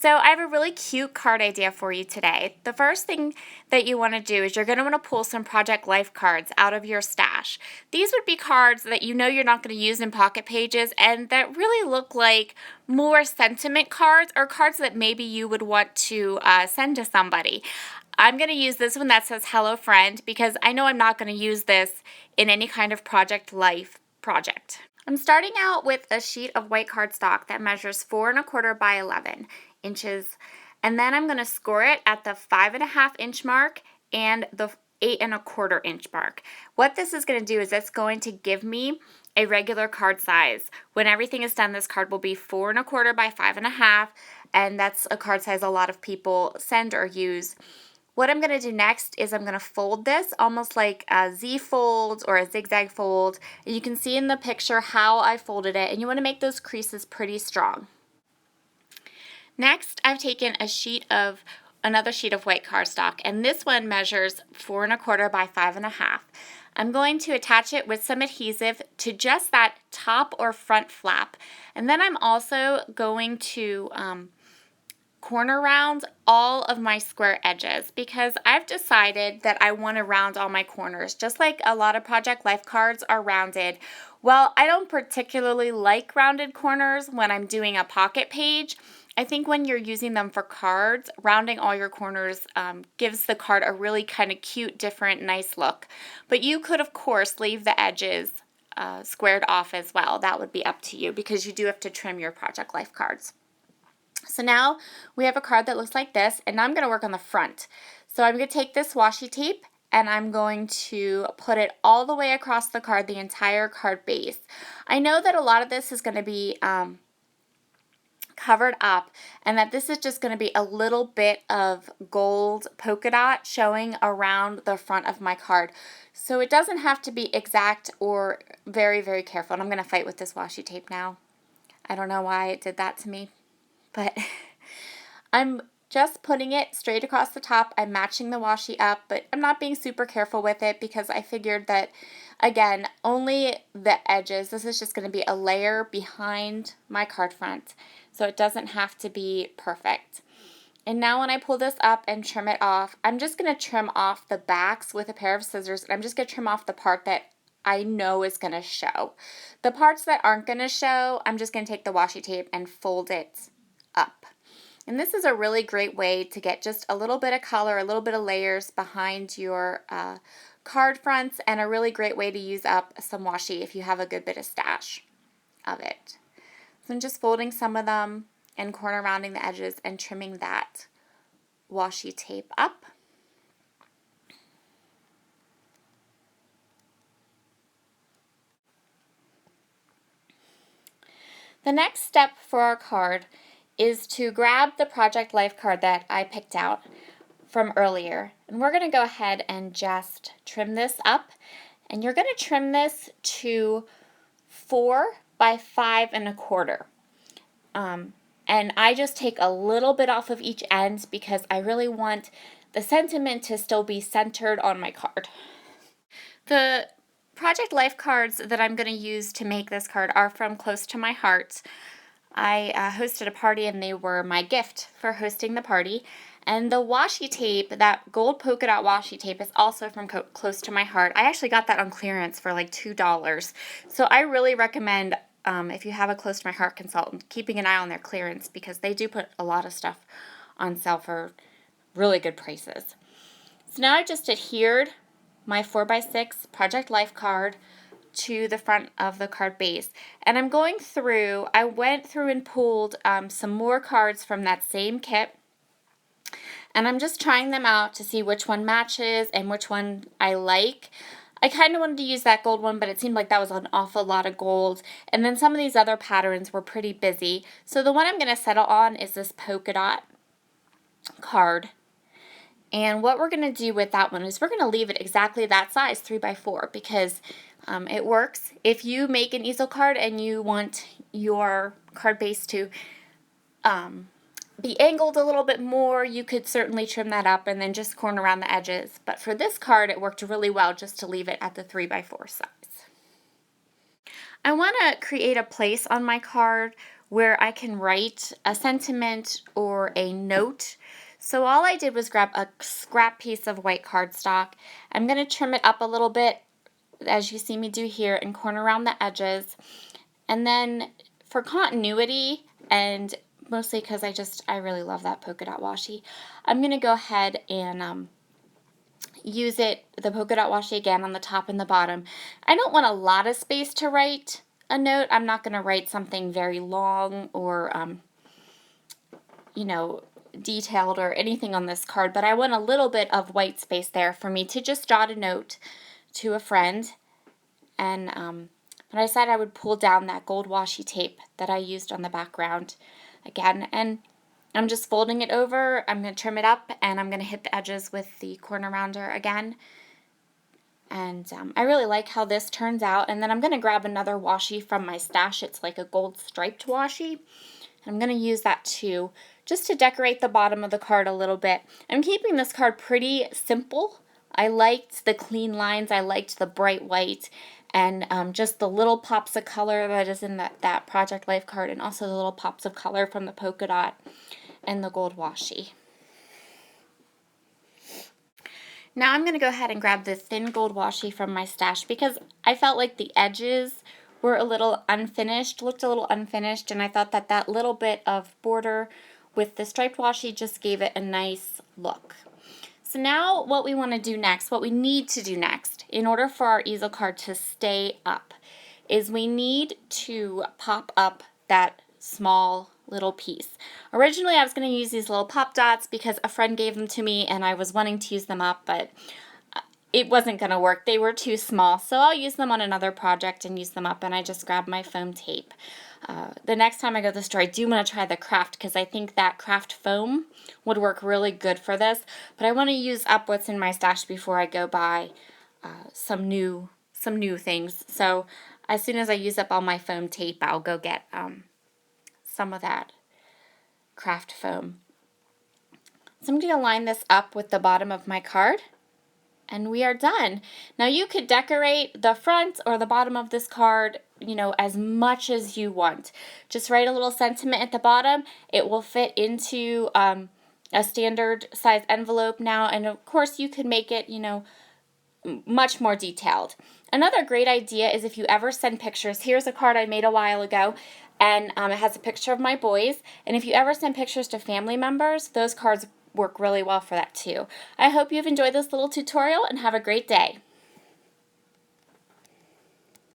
So I have a really cute card idea for you today. The first thing that you want to do is you're going to want to pull some Project Life cards out of your stash. These would be cards that you know you're not going to use in pocket pages and that really look like more sentiment cards or cards that maybe you would want to send to somebody. I'm going to use this one that says Hello Friend because I know I'm not going to use this in any kind of Project Life project. I'm starting out with a sheet of white cardstock that measures 4¼ by 11 inches, and then I'm going to score it at the 5½ inch mark and the 8¼ inch mark. What this is going to do is it's going to give me a regular card size. When everything is done, this card will be 4¼ by 5½, and that's a card size a lot of people send or use. What I'm going to do next is I'm going to fold this almost like a Z fold or a zigzag fold. You can see in the picture how I folded it, and you want to make those creases pretty strong. Next, I've taken another sheet of white cardstock, and this one measures 4¼ by 5½. I'm going to attach it with some adhesive to just that top or front flap, and then I'm also going to corner round all of my square edges because I've decided that I want to round all my corners, just like a lot of Project Life cards are rounded. Well, I don't particularly like rounded corners when I'm doing a pocket page. I think when you're using them for cards, rounding all your corners gives the card a really kind of cute, different, nice look. But you could, of course, leave the edges squared off as well. That would be up to you because you do have to trim your Project Life cards. So now we have a card that looks like this, and now I'm going to work on the front. So I'm going to take this washi tape and I'm going to put it all the way across the card, the entire card base. I know that a lot of this is going to be covered up and that this is just going to be a little bit of gold polka dot showing around the front of my card. So it doesn't have to be exact or very, very careful. And I'm going to fight with this washi tape now. I don't know why it did that to me. But I'm just putting it straight across the top. I'm matching the washi up, but I'm not being super careful with it because I figured that, again, only the edges. This is just going to be a layer behind my card front, so it doesn't have to be perfect. And now when I pull this up and trim it off, I'm just going to trim off the backs with a pair of scissors, and I'm just going to trim off the part that I know is going to show. The parts that aren't going to show, I'm just going to take the washi tape and fold it up. And this is a really great way to get just a little bit of color, a little bit of layers behind your card fronts, and a really great way to use up some washi if you have a good bit of stash of it. So I'm just folding some of them and corner rounding the edges and trimming that washi tape up. The next step for our card is to grab the Project Life card that I picked out from earlier. And we're going to go ahead and just trim this up. And you're going to trim this to 4 by 5¼ and I just take a little bit off of each end because I really want the sentiment to still be centered on my card. The Project Life cards that I'm going to use to make this card are from Close to My Heart. I hosted a party and they were my gift for hosting the party. And the washi tape, that gold polka dot washi tape, is also from Close to My Heart. I actually got that on clearance for like $2. So I really recommend, if you have a Close to My Heart consultant, keeping an eye on their clearance because they do put a lot of stuff on sale for really good prices. So now I've just adhered my 4x6 Project Life card to the front of the card base. And I'm going through, I went through and pulled some more cards from that same kit. And I'm just trying them out to see which one matches and which one I like. I kind of wanted to use that gold one, but it seemed like that was an awful lot of gold. And then some of these other patterns were pretty busy. So the one I'm going to settle on is this polka dot card. And what we're going to do with that one is we're going to leave it exactly that size, 3x4, because it works. If you make an easel card and you want your card base to be angled a little bit more, you could certainly trim that up and then just corner around the edges. But for this card, it worked really well just to leave it at the 3x4 size. I want to create a place on my card where I can write a sentiment or a note. So all I did was grab a scrap piece of white cardstock. I'm going to trim it up a little bit, as you see me do here, and corner around the edges. And then for continuity, and mostly because I really love that polka dot washi, I'm going to go ahead and use the polka dot washi again on the top and the bottom. I don't want a lot of space to write a note. I'm not going to write something very long or, detailed or anything on this card, but I want a little bit of white space there for me to just jot a note to a friend. And but I decided I would pull down that gold washi tape that I used on the background again, and I'm just folding it over. I'm going to trim it up, and I'm going to hit the edges with the corner rounder again. And I really like how this turns out. And then I'm going to grab another washi from my stash. It's like a gold striped washi. I'm going to use that too, just to decorate the bottom of the card a little bit. I'm keeping this card pretty simple. I liked the clean lines. I liked the bright white and just the little pops of color that is in that Project Life card, and also the little pops of color from the polka dot and the gold washi. Now I'm going to go ahead and grab the thin gold washi from my stash because I felt like the edges were a little unfinished, looked a little unfinished, and I thought that that little bit of border with the striped washi just gave it a nice look. So now what we want to do next, what we need to do next in order for our easel card to stay up, is we need to pop up that small little piece. Originally I was going to use these little pop dots because a friend gave them to me and I was wanting to use them up, but it wasn't going to work. They were too small, so I'll use them on another project and use them up, and I just grabbed my foam tape. The next time I go to the store, I do want to try the craft because I think that craft foam would work really good for this, but I want to use up what's in my stash before I go buy some new things. So as soon as I use up all my foam tape, I'll go get some of that craft foam. So I'm going to line this up with the bottom of my card, and we are done. Now you could decorate the front or the bottom of this card, as much as you want. Just write a little sentiment at the bottom. It will fit into a standard size envelope now, and of course you could make it, much more detailed. Another great idea is if you ever send pictures. Here's a card I made a while ago, and it has a picture of my boys. And if you ever send pictures to family members, those cards work really well for that too. I hope you've enjoyed this little tutorial and have a great day.